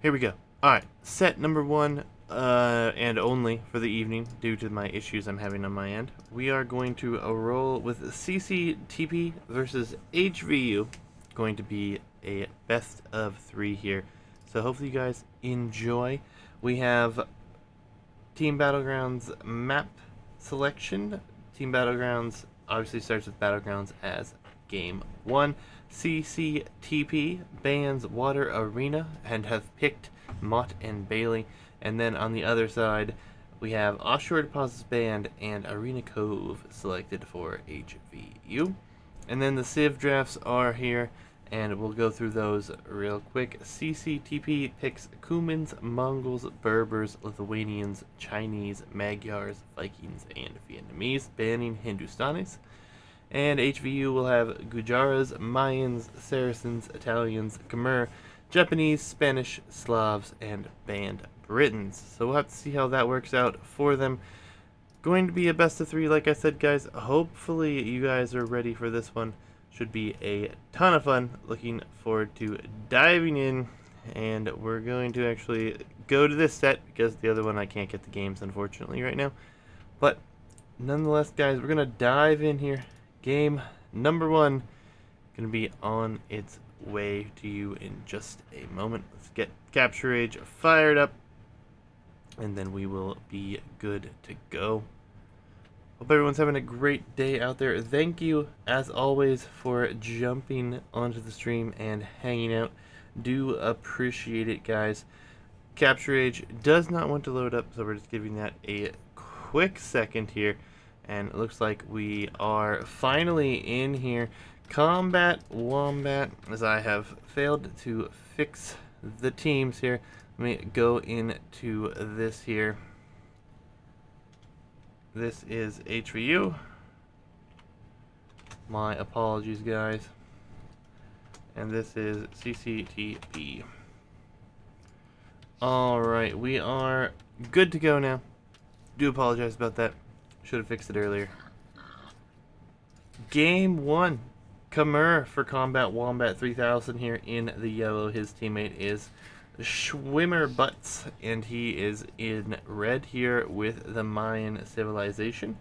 Here we go. Alright, set number one, and only for the evening, due to my issues I'm having on my end. We are going to roll with CCTP versus HvU. Going to be a best of three here. So hopefully you guys enjoy. We have Team Battlegrounds map selection. Team Battlegrounds obviously starts with Battlegrounds as game one. CCTP bans Water Arena and have picked Mott and Bailey. And then on the other side, we have Offshore Deposits banned and Arena Cove selected for HvU. And then the Civ drafts are here, and we'll go through those real quick. CCTP picks Cumans, Mongols, Berbers, Lithuanians, Chinese, Magyars, Vikings, and Vietnamese, banning Hindustanis. And HvU will have Gujaras, Mayans, Saracens, Italians, Khmer, Japanese, Spanish, Slavs, and banned Britons. So we'll have to see how that works out for them. Going to be a best of three, like I said, guys. Hopefully you guys are ready for this one. Should be a ton of fun. Looking forward to diving in. And we're going to actually go to this set, because the other one I can't get the games, unfortunately, right now. But nonetheless, guys, we're going to dive in here. Game number one going to be on its way to you in just a moment. Let's get Capture Age fired up, and then we will be good to go. Hope everyone's having a great day out there. Thank you, as always, for jumping onto the stream and hanging out. Do appreciate it, guys. Capture Age does not want to load up, so we're just giving that a quick second here. And it looks like we are finally in here. Combat Wombat, as I have failed to fix the teams here. Let me go into this here. This is HvU. My apologies, guys. And this is CCTP. Alright, we are good to go now. Do apologize about that. Should have fixed it earlier. Game one. Khmer for Combat Wombat 3000 here in the yellow. His teammate is Schwimmer Butts, and he is in red here with the Mayan civilization.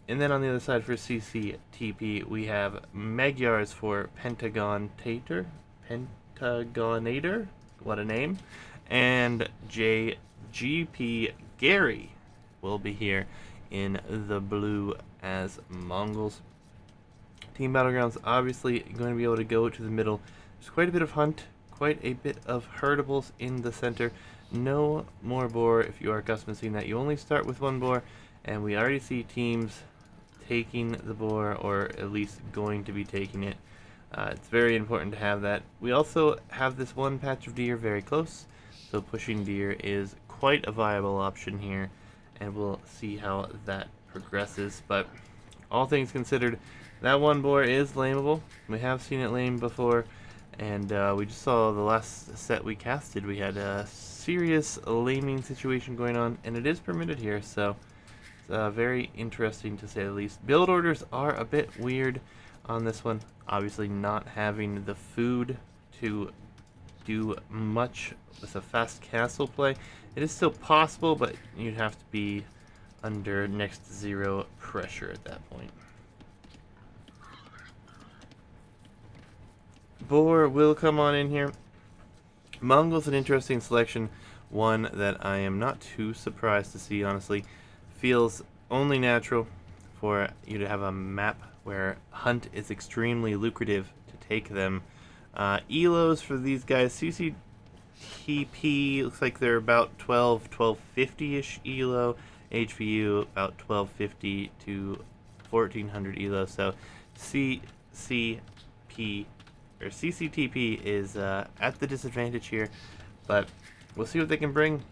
And then on the other side for CCTP, we have Magyars for Pentagonator, what a name, and JGP Gary will be here in the blue as Mongols. Team Battlegrounds obviously going to be able to go to the middle. There's quite a bit of hunt, quite a bit of herdables in the center. No more boar if you are accustomed to seeing that. You only start with one boar, and we already see teams taking the boar, or at least going to be taking it. It's very important to have that. We also have this one patch of deer very close, so pushing deer is quite a viable option here, and we'll see how that progresses. But all things considered, that one boar is lameable. We have seen it lame before, and we just saw the last set we casted. We had a serious laming situation going on, and it is permitted here, so it's very interesting to say the least. Build orders are a bit weird on this one. Obviously not having the food to do much with a fast castle play. It is still possible, but you'd have to be under next to zero pressure at that point. Boar will come on in here. Mongol's an interesting selection, one that I am not too surprised to see, honestly. Feels only natural for you to have a map where hunt is extremely lucrative to take them. Elos for these guys, CCTP looks like they're about 1250-ish elo. HvU about 1250 to 1400 elo. So CCTP is at the disadvantage here, but we'll see what they can bring.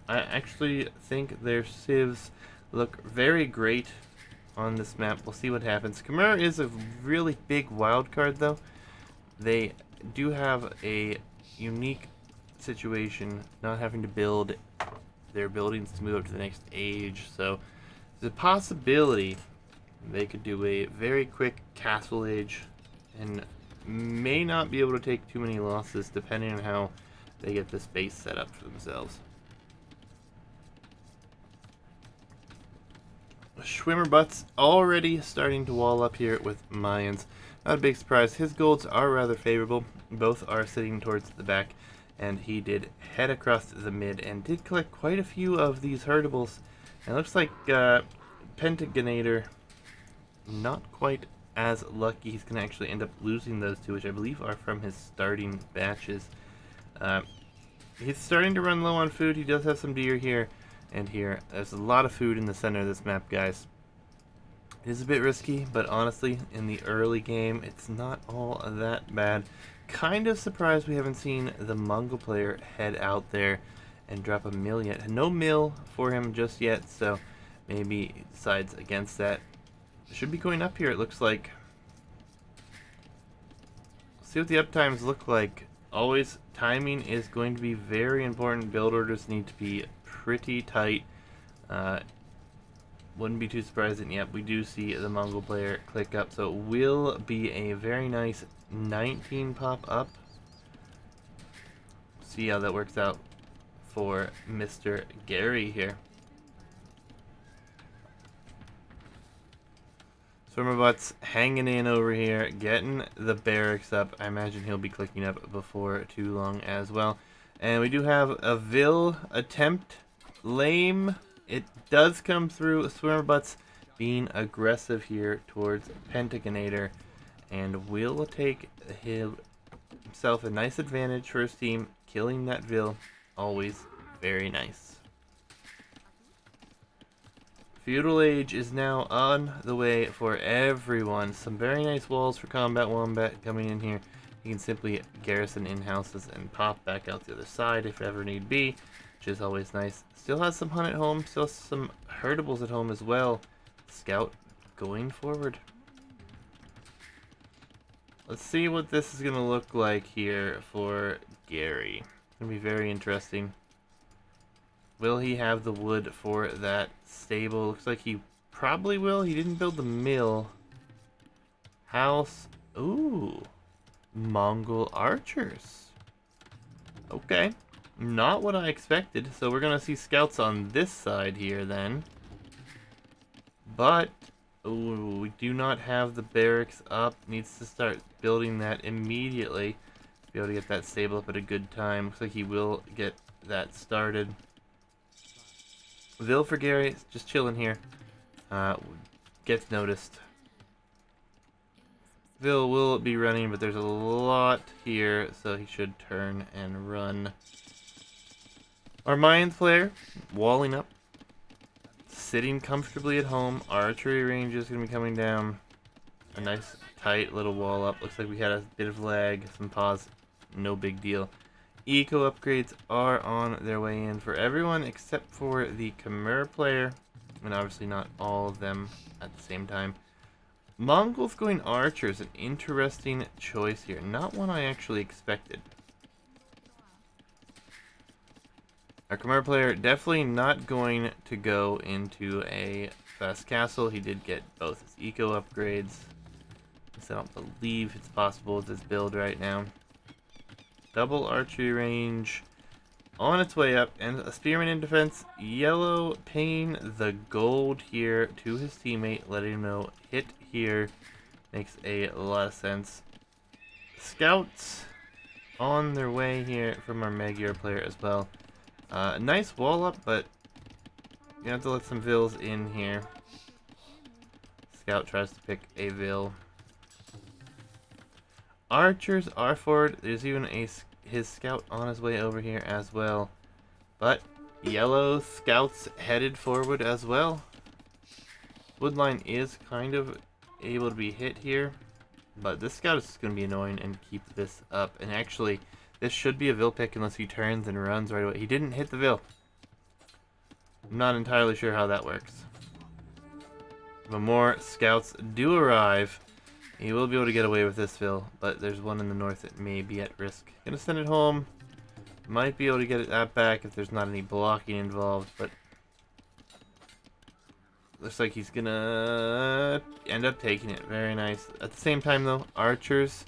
I actually think their civs look very great on this map. We'll see what happens. Khmer is a really big wild card, though. They do have a unique situation, not having to build their buildings to move up to the next age. So there's a possibility they could do a very quick castle age and may not be able to take too many losses, depending on how they get this base set up for themselves. Schwimmerbutts already starting to wall up here with Mayans. Not a big surprise. His golds are rather favorable. Both are sitting towards the back, and he did head across the mid and did collect quite a few of these herdables. And it looks like Pentaganator not quite as lucky. He's going to actually end up losing those two, which I believe are from his starting batches. He's starting to run low on food. He does have some deer here and here. There's a lot of food in the center of this map, guys. It is a bit risky, but honestly, in the early game, it's not all that bad. Kind of surprised we haven't seen the Mongol player head out there and drop a mill yet. No mill for him just yet, so maybe he decides against that. Should be going up here, it looks like. See what the uptimes look like. Always, timing is going to be very important. Build orders need to be pretty tight. Wouldn't be too surprising. Yep, we do see the Mongol player click up, so it will be a very nice 19 pop up. See how that works out for Mr. Gary here. Swimmerbutts hanging in over here, getting the barracks up. I imagine he'll be clicking up before too long as well. And we do have a Vil attempt. Lame. It does come through. Swimmerbutts being aggressive here towards Pentaganator. And will take himself a nice advantage for his team. Killing that Vil. Always very nice. Feudal Age is now on the way for everyone. Some very nice walls for Combat Wombat coming in here. You can simply garrison in houses and pop back out the other side if ever need be, which is always nice. Still has some hunt at home, still has some herdables at home as well. Scout going forward. Let's see what this is going to look like here for Gary. It's going to be very interesting. Will he have the wood for that stable? Looks like he probably will. He didn't build the mill. House. Ooh. Mongol archers. Okay. Not what I expected. So we're going to see scouts on this side here then. But, ooh, we do not have the barracks up. Needs to start building that immediately to be able to get that stable up at a good time. Looks like he will get that started. Vil for Gary, just chilling here. Gets noticed. Vil will be running, but there's a lot here, so he should turn and run. Our Mayans player, walling up. Sitting comfortably at home. Archery range is going to be coming down. A nice, tight little wall up. Looks like we had a bit of lag, some pause. No big deal. Eco upgrades are on their way in for everyone except for the Khmer player, and obviously not all of them at the same time. Mongols going archers, an interesting choice here. Not one I actually expected. Our Khmer player definitely not going to go into a fast castle. He did get both his eco upgrades. So I don't believe it's possible with this build right now. Double archery range on its way up, and a spearman in defense. Yellow paying the gold here to his teammate, letting him know hit here. Makes a lot of sense. Scouts on their way here from our Magyar player as well. Nice wall up, but you have to let some Vils in here. Scout tries to pick a Vil. Archers are forward. There's even his scout on his way over here as well. But yellow scouts headed forward as well. Woodline is kind of able to be hit here, but this scout is going to be annoying and keep this up. And actually, this should be a Vil pick unless he turns and runs right away. He didn't hit the Vil. I'm not entirely sure how that works. But more scouts do arrive. He will be able to get away with this Vil, but there's one in the north that may be at risk. Gonna send it home. Might be able to get that back if there's not any blocking involved, but looks like he's gonna end up taking it. Very nice. At the same time though, archers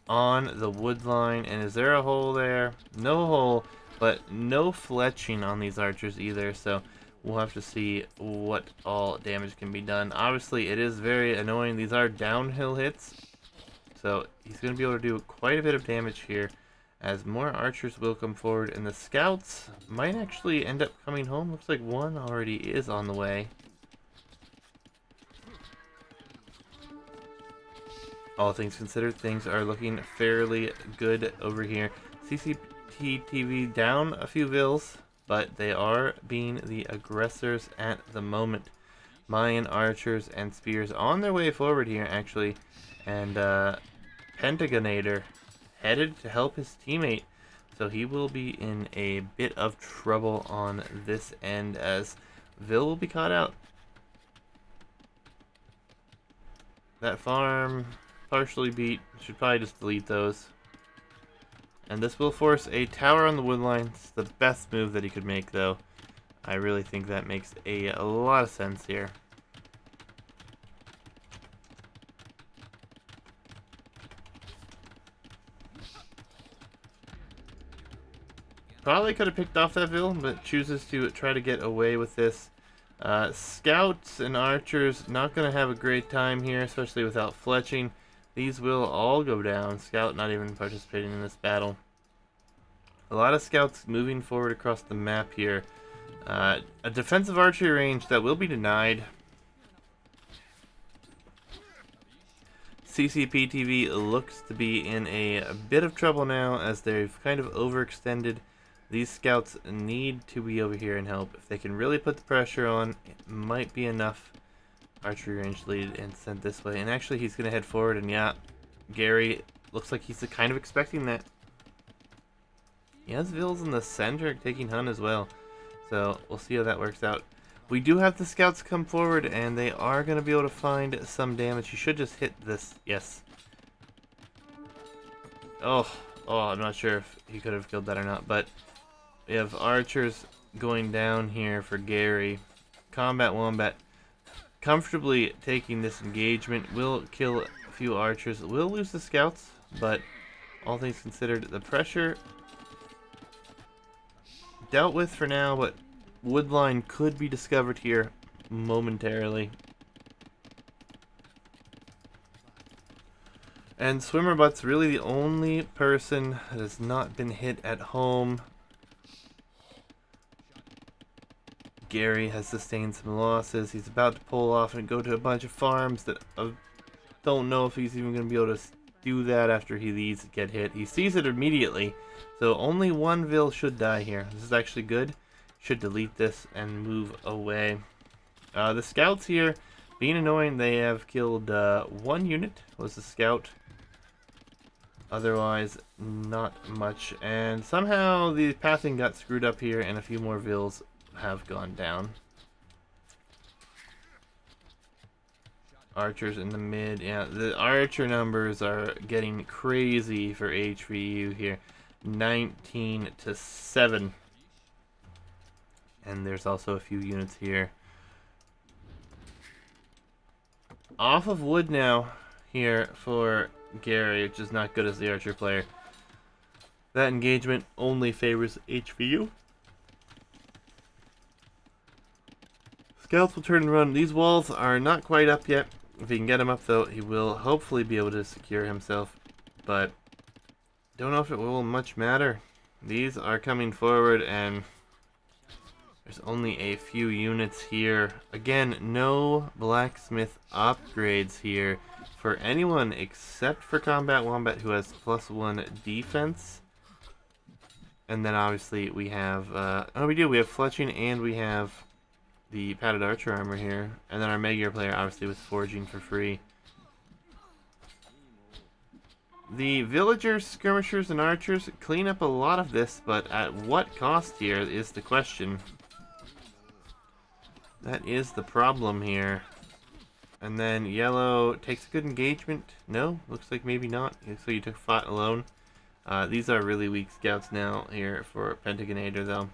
on the wood line. And is there a hole there? No hole, but no fletching on these archers either. So we'll have to see what all damage can be done. Obviously, it is very annoying. These are downhill hits. So he's going to be able to do quite a bit of damage here, as more archers will come forward, and the scouts might actually end up coming home. Looks like one already is on the way. All things considered, things are looking fairly good over here. CCTV down a few vills, but they are being the aggressors at the moment. Mayan archers and spears on their way forward here, actually, and Pentaganator headed to help his teammate, so he will be in a bit of trouble on this end, as Vil will be caught out. That farm partially beat. Should probably just delete those. And this will force a tower on the wood line. It's the best move that he could make, though. I really think that makes a lot of sense here. Probably could have picked off that Vil, but chooses to try to get away with this. Scouts and archers not going to have a great time here, especially without fletching. These will all go down. Scout not even participating in this battle. A lot of scouts moving forward across the map here. A defensive archery range that will be denied. CCTV looks to be in a bit of trouble now, as they've kind of overextended. These scouts need to be over here and help. If they can really put the pressure on, it might be enough. Archery range lead and sent this way. And actually, he's going to head forward. And yeah, Gary looks like he's kind of expecting that. He has Vils in the center taking Hun as well. So we'll see how that works out. We do have the scouts come forward, and they are going to be able to find some damage. He should just hit this. Yes. Oh, I'm not sure if he could have killed that or not. But we have archers going down here for Gary. Combat Wombat comfortably taking this engagement. Will kill a few archers. Will lose the scouts, but all things considered, the pressure dealt with for now, but woodline could be discovered here momentarily. And Swimmerbutt's really the only person that has not been hit at home. Gary has sustained some losses. He's about to pull off and go to a bunch of farms that don't know if he's even going to be able to do that after these get hit. He sees it immediately, so only one Vil should die here. This is actually good. Should delete this and move away. The scouts here, being annoying, they have killed one unit, was the scout. Otherwise, not much. And somehow the pathing got screwed up here, and a few more Vils have gone down. Archers in the mid. Yeah, the archer numbers are getting crazy for HvU here. 19 to 7. And there's also a few units here. Off of wood now here for Gary, which is not good as the archer player. That engagement only favors HvU. Scouts will turn and run. These walls are not quite up yet. If he can get him up, though, he will hopefully be able to secure himself. But don't know if it will much matter. These are coming forward, and there's only a few units here. Again, no blacksmith upgrades here for anyone except for Combat Wombat, who has +1 defense. And then obviously we have, we have fletching, and we have the padded archer armor here. And then our Megagear player obviously was foraging for free. The villagers, skirmishers, and archers clean up a lot of this, but at what cost here is the question. That is the problem here. And then yellow takes a good engagement. No, looks like maybe not. So you took fight alone. These are really weak scouts now here for Pentaganator, though.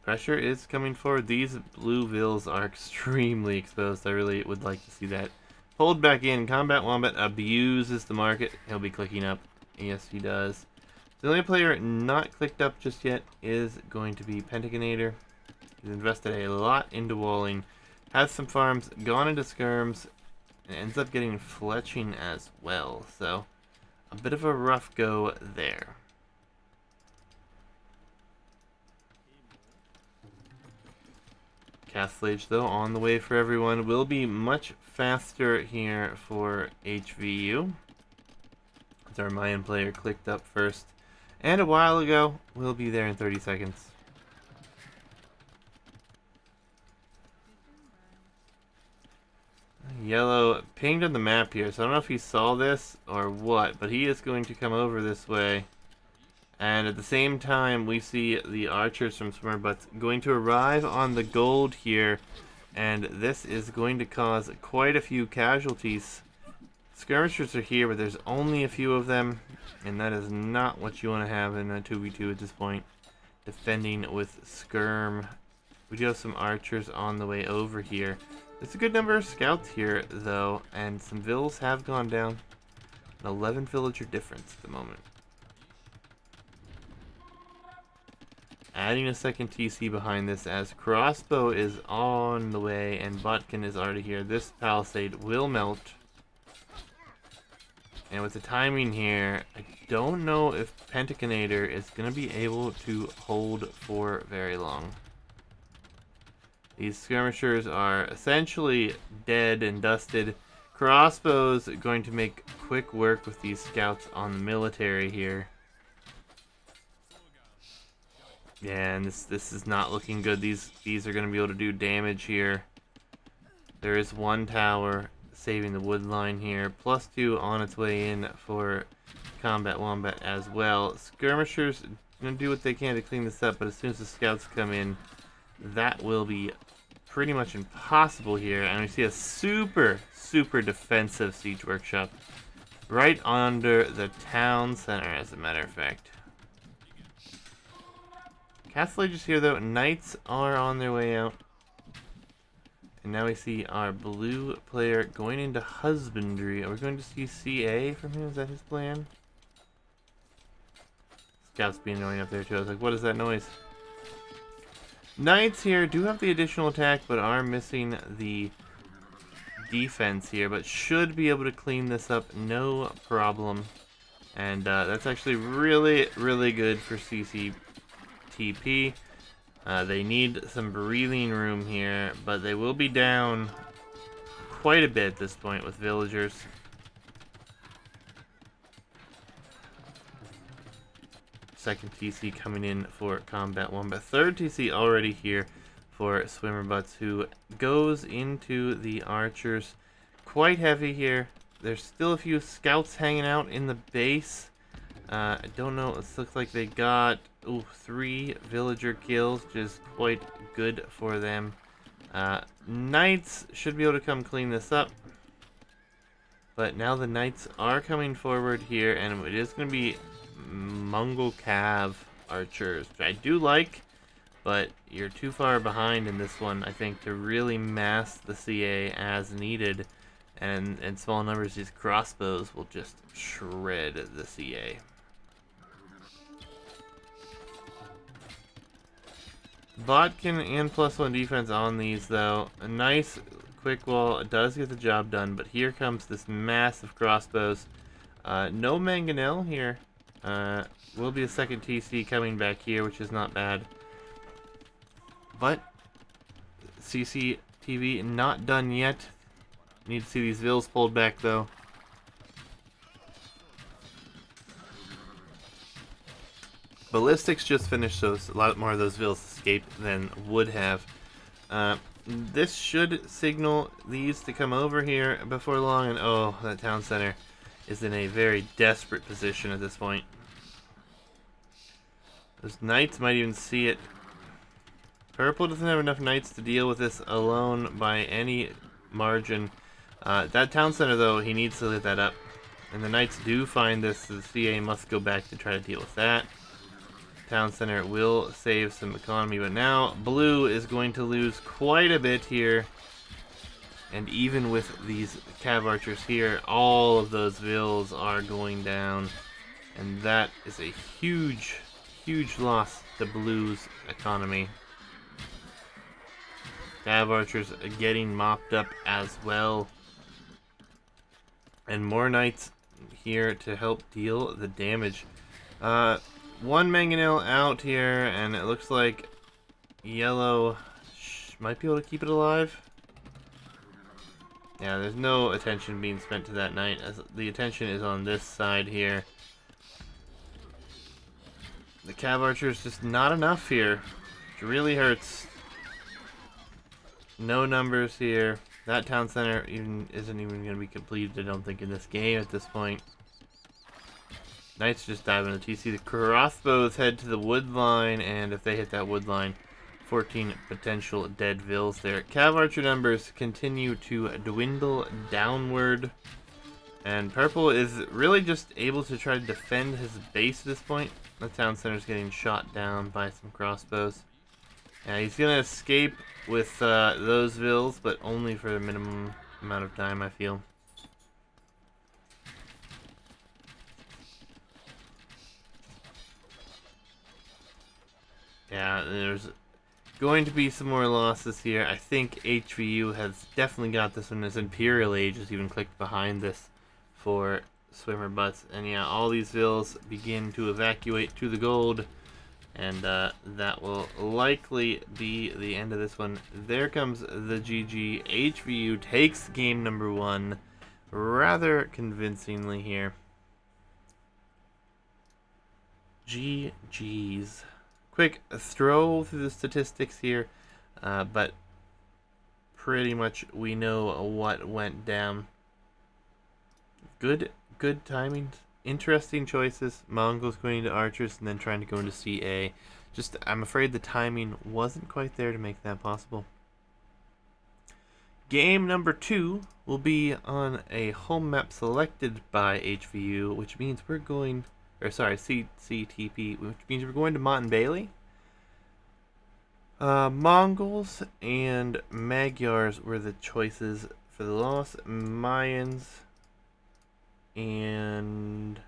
Pressure is coming forward. These blue Vils are extremely exposed. I really would like to see that pulled back in. Combat Wombat abuses the market. He'll be clicking up. Yes, he does. The only player not clicked up just yet is going to be Pentaganator. He's invested a lot into walling. Has some farms, gone into skirms, and ends up getting fletching as well. So, a bit of a rough go there. Castlage, though, on the way for everyone. Will be much faster here for HvU. As our Mayan player clicked up first. And a while ago, we'll be there in 30 seconds. Yellow pinged on the map here, so I don't know if he saw this or what, but he is going to come over this way. And at the same time, we see the archers from Swimmer Butts going to arrive on the gold here, and this is going to cause quite a few casualties. Skirmishers are here, but there's only a few of them, and that is not what you want to have in a 2v2 at this point. Defending with skirm. We do have some archers on the way over here. There's a good number of scouts here, though, and some vills have gone down. An 11 villager difference at the moment. Adding a second TC behind this as crossbow is on the way and Botkin is already here. This palisade will melt. And with the timing here, I don't know if Pentaganator is going to be able to hold for very long. These skirmishers are essentially dead and dusted. Crossbows are going to make quick work with these scouts on the military here. Yeah, and this is not looking good. These are going to be able to do damage here. There is one tower saving the wood line here. +2 on its way in for Combat Wombat as well. Skirmishers going to do what they can to clean this up, but as soon as the scouts come in, that will be pretty much impossible here. And we see a super defensive siege workshop right under the town center, as a matter of fact. Castlage is here, though. Knights are on their way out. And now we see our blue player going into husbandry. Are we going to see CA from him? Is that his plan? Scouts being annoying up there, too. I was like, what is that noise? Knights here do have the additional attack, but are missing the defense here. But should be able to clean this up, no problem. And that's actually really good for CCTP. They need some breathing room here, but they will be down quite a bit at this point with villagers. Second TC coming in for Combat Wombat. Third TC already here for Swimmer Butts, who goes into the archers. Quite heavy here. There's still a few scouts hanging out in the base. I don't know. It looks like they got 3 villager kills, which is quite good for them. Knights should be able to come clean this up. But now the knights are coming forward here, and it is going to be Mongol Cav archers, which I do like, but you're too far behind in this one, I think, to really mass the CA as needed. And in small numbers, these crossbows will just shred the CA. Botkin and +1 defense on these, though. A nice quick wall does get the job done, but here comes this massive crossbows. No mangonel here. Will be a second TC coming back here, which is not bad. But CCTV not done yet. Need to see these vills pulled back, though. Ballistics just finished, so a lot more of those vills escaped than would have. This should signal these to come over here before long, and oh, that town center is in a very desperate position at this point. Those knights might even see it. Purple doesn't have enough knights to deal with this alone by any margin. That town center, though, he needs to lit that up. And the knights do find this, so the CA must go back to try to deal with that. Town center will save some economy, but now blue is going to lose quite a bit here. And even with these cav archers here, all of those vills are going down. And that is a huge, huge loss to Blue's economy. Cav archers getting mopped up as well. And more knights here to help deal the damage. One mangonel out here, and it looks like yellow might be able to keep it alive. Yeah, there's no attention being spent to that knight, as the attention is on this side here. The cav archer is just not enough here. It really hurts. No numbers here. That town center isn't even going to be completed, I don't think, in this game at this point. Knights just dive into TC. The crossbows head to the wood line, and if they hit that wood line, 14 potential dead vills there. Cav archer numbers continue to dwindle downward. And purple is really just able to try to defend his base at this point. The town center is getting shot down by some crossbows. Yeah, he's going to escape with those vills, but only for a minimum amount of time, I feel. Yeah, there's going to be some more losses here. I think HvU has definitely got this one, as Imperial Age is even clicked behind this for swimmer butts. And yeah, all these vills begin to evacuate to the gold, and that will likely be the end of this one. There comes the GG. HvU takes game number 1 rather convincingly here. GG's. Quick throw through the statistics here, but pretty much we know what went down. Good timing, interesting choices. Mongols going into archers and then trying to go into CA. Just, I'm afraid the timing wasn't quite there to make that possible. Game number 2 will be on a home map selected by HvU, which means we're going... Or sorry, CCTP, which means we're going to Mont Bailey. Mongols and Magyars were the choices for the loss. Mayans and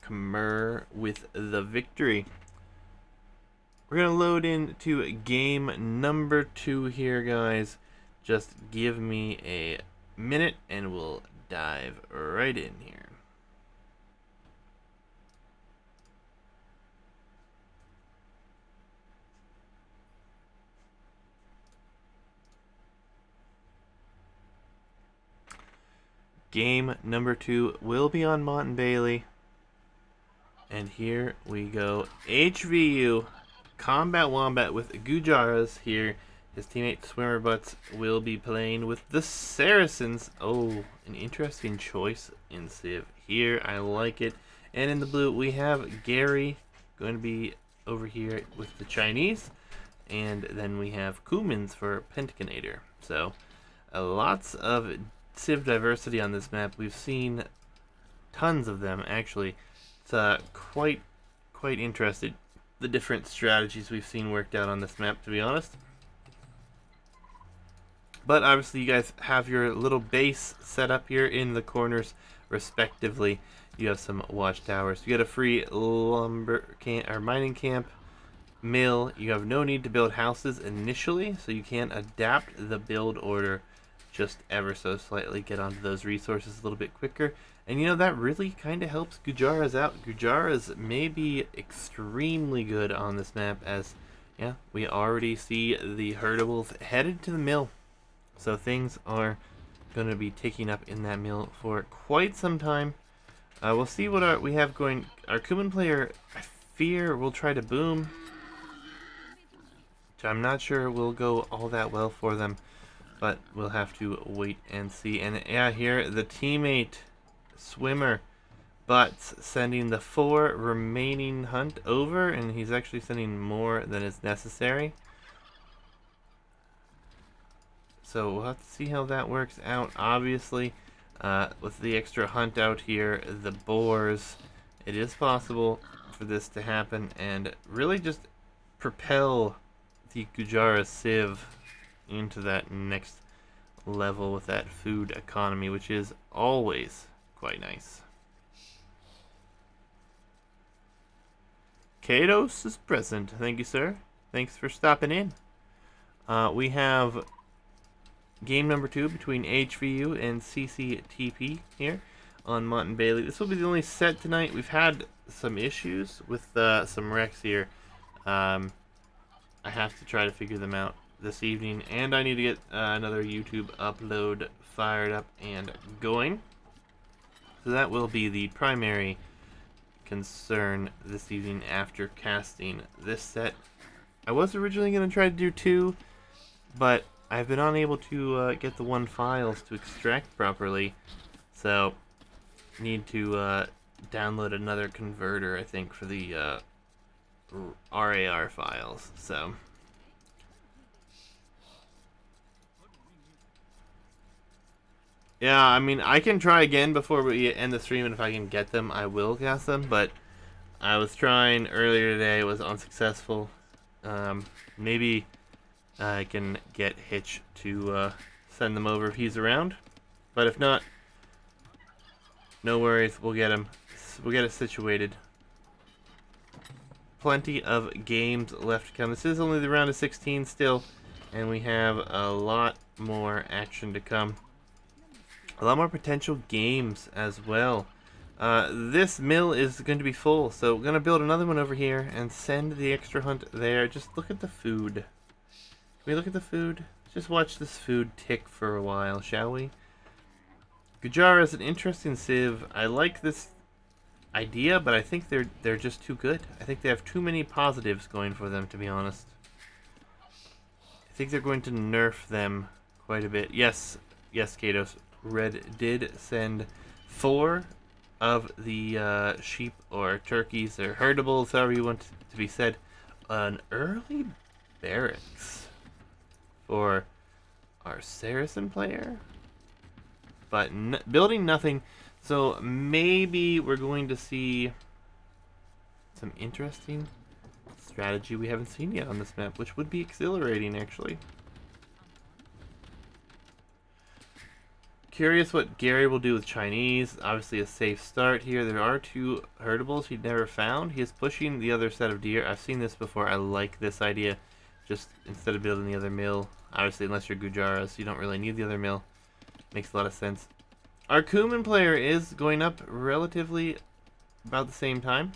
Khmer with the victory. We're going to load into game number 2 here, guys. Just give me a minute and we'll dive right in here. Game number 2 will be on Mont Bailey. And here we go. HvU, Combat Wombat with Gujaras here. His teammate Swimmer Butts will be playing with the Saracens. Oh, an interesting choice in Civ here. I like it. And in the blue, we have Gary going to be over here with the Chinese. And then we have Kumans for Pentacanator. So, lots of Civ diversity on this map. We've seen tons of them, actually. It's quite interesting, the different strategies we've seen worked out on this map, to be honest. But obviously you guys have your little base set up here in the corners respectively. You have some watchtowers. You got a free lumber camp or mining camp, mill. You have no need to build houses initially, so you can adapt the build order just ever so slightly, get onto those resources a little bit quicker. And you know, that really kind of helps Gujaras out. Gujaras may be extremely good on this map, as yeah, we already see the herdables headed to the mill. So things are going to be taking up in that mill for quite some time. We'll see what we have going. Our Kuman player, I fear, will try to boom, which I'm not sure will go all that well for them. But we'll have to wait and see. And yeah, here the teammate Swimmer Butts sending the 4 remaining hunt over, and he's actually sending more than is necessary. So we'll have to see how that works out. Obviously, with the extra hunt out here, the boars, it is possible for this to happen and really just propel the Gujara Civ into that next level with that food economy, which is always quite nice. Kados is present. Thank you, sir. Thanks for stopping in. We have game number 2 between HvU and CCTP here on Mont and Bailey. This will be the only set tonight. We've had some issues with some wrecks here. I have to try to figure them out this evening, and I need to get another YouTube upload fired up and going. So that will be the primary concern this evening after casting this set. I was originally going to try to do 2, but I've been unable to get the 1 files to extract properly, so need to download another converter, I think, for the RAR files. So yeah, I mean, I can try again before we end the stream, and if I can get them, I will cast them, but I was trying earlier today, it was unsuccessful. Maybe I can get Hitch to send them over if he's around, but if not, no worries, we'll get him. We'll get it situated. Plenty of games left to come. This is only the round of 16 still, and we have a lot more action to come. A lot more potential games as well. This mill is going to be full, so we're going to build another one over here and send the extra hunt there. Just look at the food. Can we look at the food? Just watch this food tick for a while, shall we? Gujara is an interesting civ. I like this idea, but I think they're just too good. I think they have too many positives going for them, to be honest. I think they're going to nerf them quite a bit. Yes, Kados. Red did send 4 of the sheep or turkeys or herdables, however you want to be said, an early barracks for our Saracen player, but building nothing. So maybe we're going to see some interesting strategy we haven't seen yet on this map, which would be exhilarating, actually. Curious what Gary will do with Chinese. Obviously a safe start here. There are 2 herdables he'd never found. He is pushing the other set of deer. I've seen this before. I like this idea. Just instead of building the other mill, obviously unless you're Gujaras, you don't really need the other mill. Makes a lot of sense. Our Kuman player is going up relatively about the same time.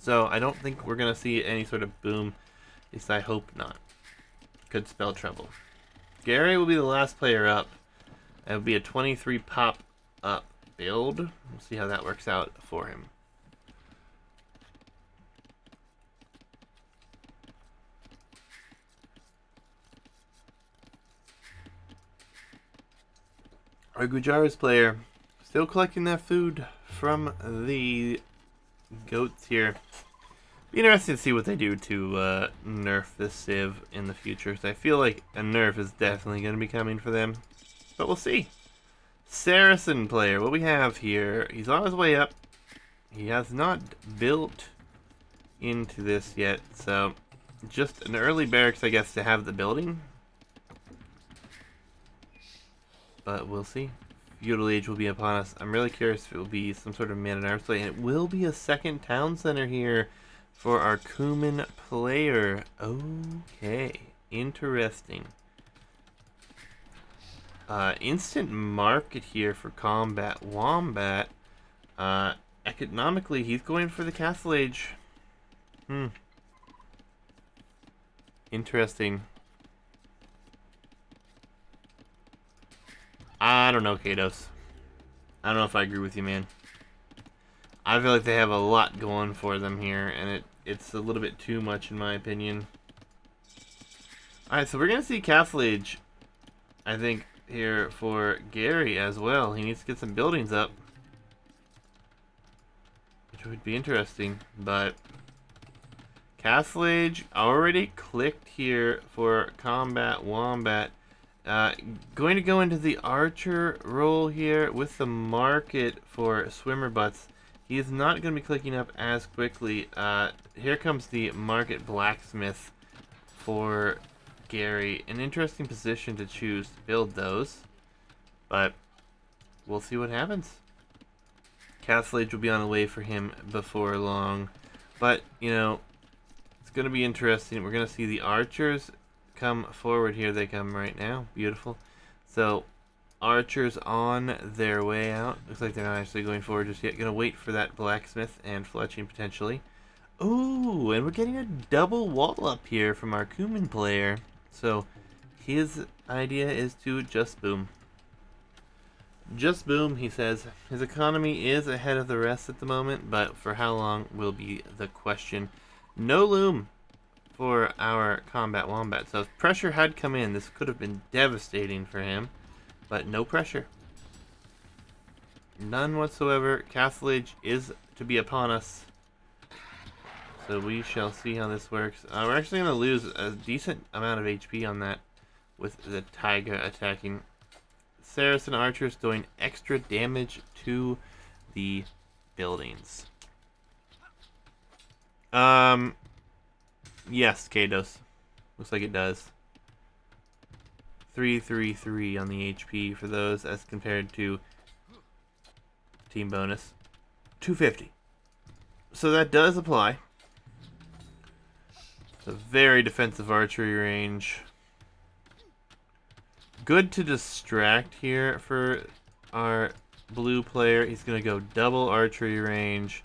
So I don't think we're going to see any sort of boom. At least I hope not. Could spell trouble. Gary will be the last player up. It will be a 23 pop up build. We'll see how that works out for him. Our Gujaras player still collecting that food from the goats here. Be interesting to see what they do to nerf this civ in the future. So I feel like a nerf is definitely going to be coming for them. But we'll see. Saracen player, what we have here, he's on his way up. He has not built into this yet. So just an early barracks, I guess, to have the building. But we'll see. Feudal Age will be upon us. I'm really curious if it will be some sort of man-at-arms play. And it will be a second town center here for our Kuman player. Okay, interesting. Instant market here for Combat Wombat. Economically, he's going for the Castle Age. Interesting. I don't know, Kados. I don't know if I agree with you, man. I feel like they have a lot going for them here, and it's a little bit too much in my opinion. Alright, so we're going to see Castle Age, I think, here for Gary as well. He needs to get some buildings up, which would be interesting, but Castle Age already clicked here for Combat Wombat. Going to go into the Archer role here with the market for Swimmer Butts. He is not going to be clicking up as quickly. Here comes the Market Blacksmith for Gary. An interesting position to choose to build those, but we'll see what happens. Castle Age will be on the way for him before long, but you know, it's going to be interesting. We're going to see the archers come forward. Here they come right now. Beautiful. So archers on their way out. Looks like they're not actually going forward just yet. Going to wait for that blacksmith and fletching potentially. Ooh, and we're getting a double wall up here from our Kuman player. So his idea is to just boom. Just boom, he says. His economy is ahead of the rest at the moment, but for how long will be the question. No loom for our combat wombat. So if pressure had come in, this could have been devastating for him, but no pressure. None whatsoever. Castle Age is to be upon us. So we shall see how this works. We're actually going to lose a decent amount of HP on that with the Taiga attacking. Saracen archers doing extra damage to the buildings. Yes, Kados. Looks like it does. 333 on the HP for those as compared to team bonus. 250. So that does apply. It's a very defensive archery range. Good to distract here for our blue player. He's going to go double archery range,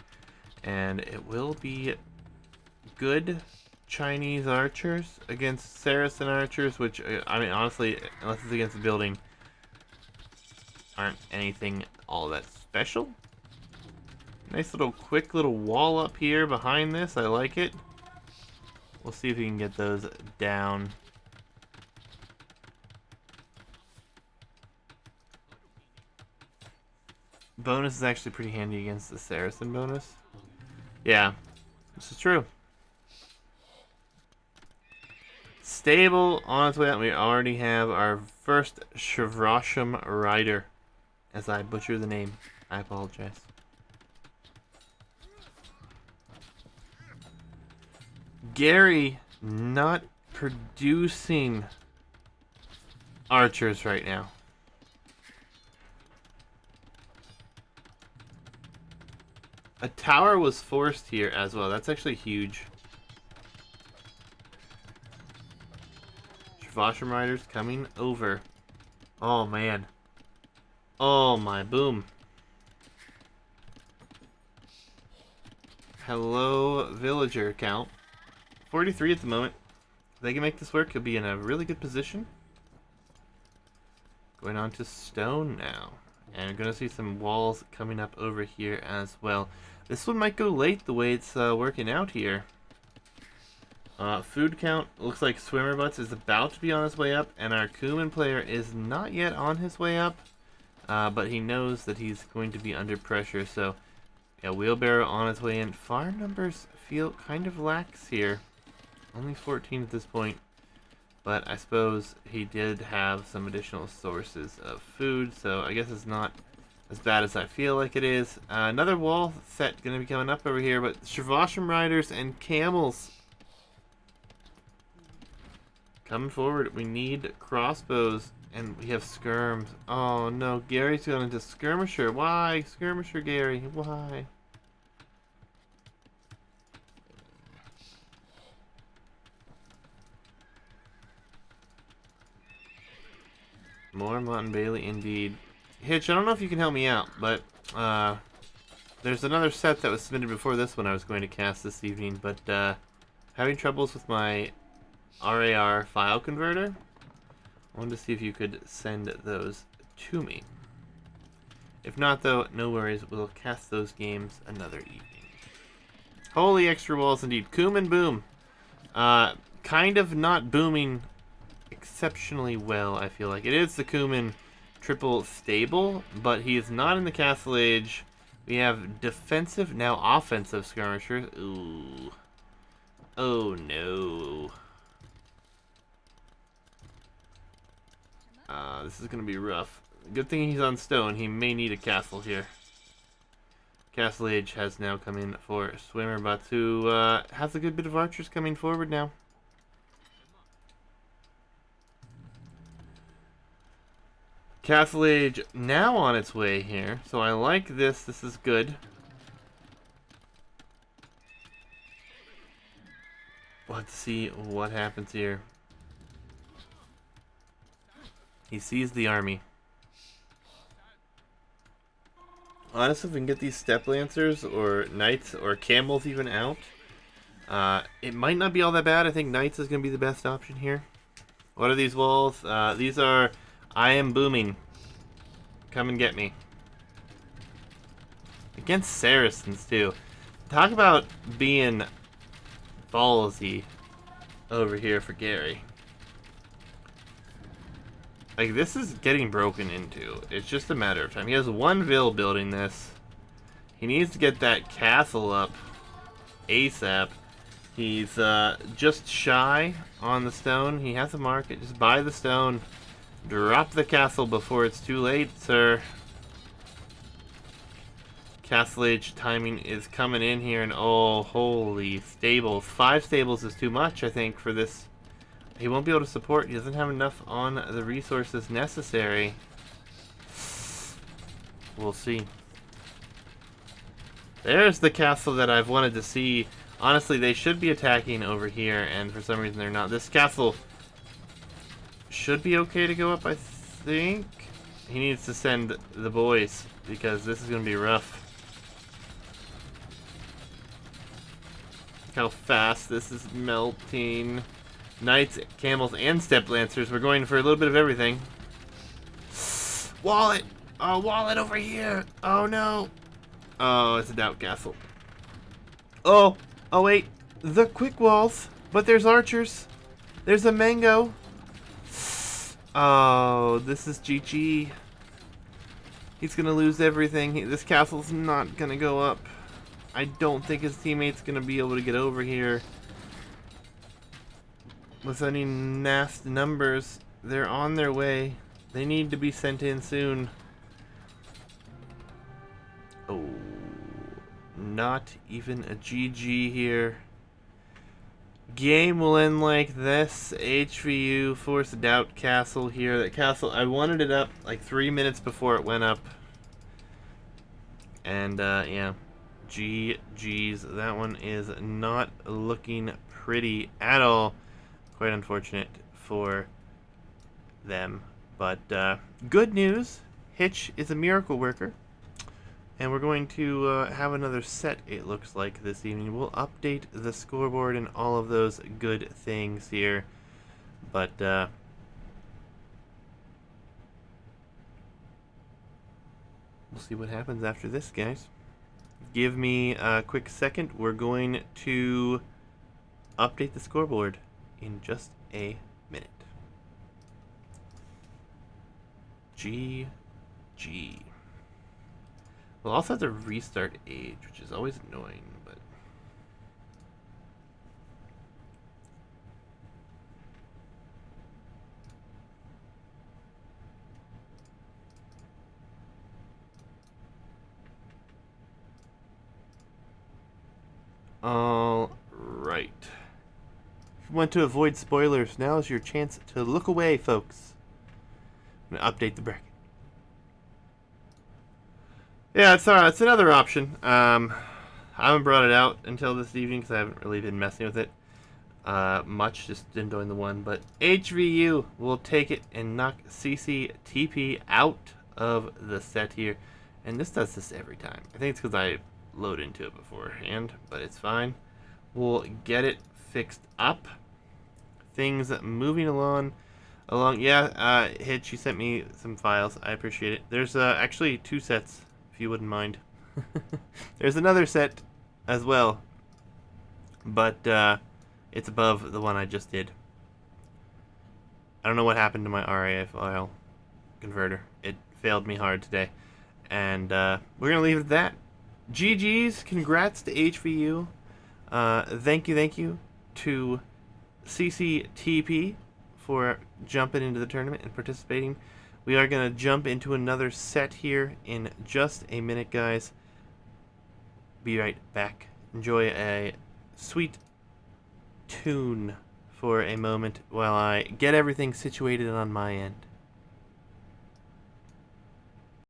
and it will be good Chinese archers against Saracen archers, which, I mean, honestly, unless it's against the building, aren't anything all that special. Nice little quick little wall up here behind this. I like it. We'll see if we can get those down. Bonus is actually pretty handy against the Saracen bonus. Yeah, this is true. Stable on its way out. We already have our first Shivrasham rider. As I butcher the name, I apologize. Gary not producing archers right now. A tower was forced here as well. That's actually huge. Shivashram riders coming over. Oh man. Oh my, boom. Hello, villager count. 43 at the moment. If they can make this work, he'll be in a really good position. Going on to stone now. And we're going to see some walls coming up over here as well. This one might go late the way it's working out here. Food count, looks like Swimmer Butts is about to be on his way up, and our Kuman player is not yet on his way up, but he knows that he's going to be under pressure, so yeah, Wheelbarrow on his way in. Farm numbers feel kind of lax here. Only 14 at this point, but I suppose he did have some additional sources of food, so I guess it's not as bad as I feel like it is. Another wall set going to be coming up over here, but Shivashram riders and camels coming forward. We need crossbows, and we have skirms. Oh no, Gary's going into skirmisher. Why? Skirmisher Gary, why? More Mott and Bailey indeed. Hitch, I don't know if you can help me out, but there's another set that was submitted before this one I was going to cast this evening, but having troubles with my RAR file converter. I wanted to see if you could send those to me. If not, though, no worries. We'll cast those games another evening. Holy extra walls indeed. Kuman boom. Kind of not booming exceptionally well, I feel like. It is the Kuman triple stable, but he is not in the Castle Age. We have defensive, now offensive skirmishers. Ooh. Oh no. This is going to be rough. Good thing he's on stone. He may need a castle here. Castle Age has now come in for Swimmer Butts, who has a good bit of archers coming forward now. Castle Age now on its way here, so I like this. This is good. Let's see what happens here. He sees the army. Honestly, if we can get these Step Lancers or Knights or Camels even out, it might not be all that bad. I think Knights is going to be the best option here. What are these walls? These are... I am booming. Come and get me. Against Saracens, too. Talk about being ballsy over here for Gary. Like, this is getting broken into. It's just a matter of time. He has one Ville building this. He needs to get that castle up ASAP. He's just shy on the stone. He has to mark it. Just buy the stone. Drop the castle before it's too late, sir. Castle Age timing is coming in here, and oh, holy stables. 5 stables is too much, I think, for this. He won't be able to support. He doesn't have enough on the resources necessary. We'll see. There's the castle that I've wanted to see. Honestly, they should be attacking over here, and for some reason they're not. This castle should be okay to go up, I think. He needs to send the boys, because this is going to be rough. Look how fast this is melting. Knights, Camels, and Step Lancers. We're going for a little bit of everything. Wallet! Oh, wallet over here! Oh, no! Oh, it's a Doubt Castle. Oh! Oh, wait. The quick walls. But there's archers. There's a mango. Oh, this is GG. He's gonna lose everything. This castle's not gonna go up. I don't think his teammate's gonna be able to get over here with any nasty numbers. They're on their way. They need to be sent in soon. Oh, not even a GG here. Game will end like this. HvU force Doubt Castle here. That castle, I wanted it up like 3 minutes before it went up. And yeah, GG's. That one is not looking pretty at all. Quite unfortunate for them. But good news, Hitch is a miracle worker. And we're going to have another set, it looks like, this evening. We'll update the scoreboard and all of those good things here. But we'll see what happens after this, guys. Give me a quick second. We're going to update the scoreboard in just a minute. GG. We'll also have to restart Age, which is always annoying, but... Alright. If you want to avoid spoilers, now's your chance to look away, folks. I'm going to update the bracket. Yeah, it's another option. I haven't brought it out until this evening because I haven't really been messing with it much, just enjoying the one. But HvU will take it and knock CCTP out of the set here. And this does this every time. I think it's because I load into it beforehand, but it's fine. We'll get it fixed up. Things moving along. Yeah, Hitch, you sent me some files. I appreciate it. There's actually 2 sets, if you wouldn't mind. There's another set as well, but it's above the one I just did. I don't know what happened to my RAA file converter. It failed me hard today, and we're gonna leave it at that. GG's, congrats to HvU. Thank you to CCTP for jumping into the tournament and participating. We are going to jump into another set here in just a minute, guys. Be right back. Enjoy a sweet tune for a moment while I get everything situated on my end.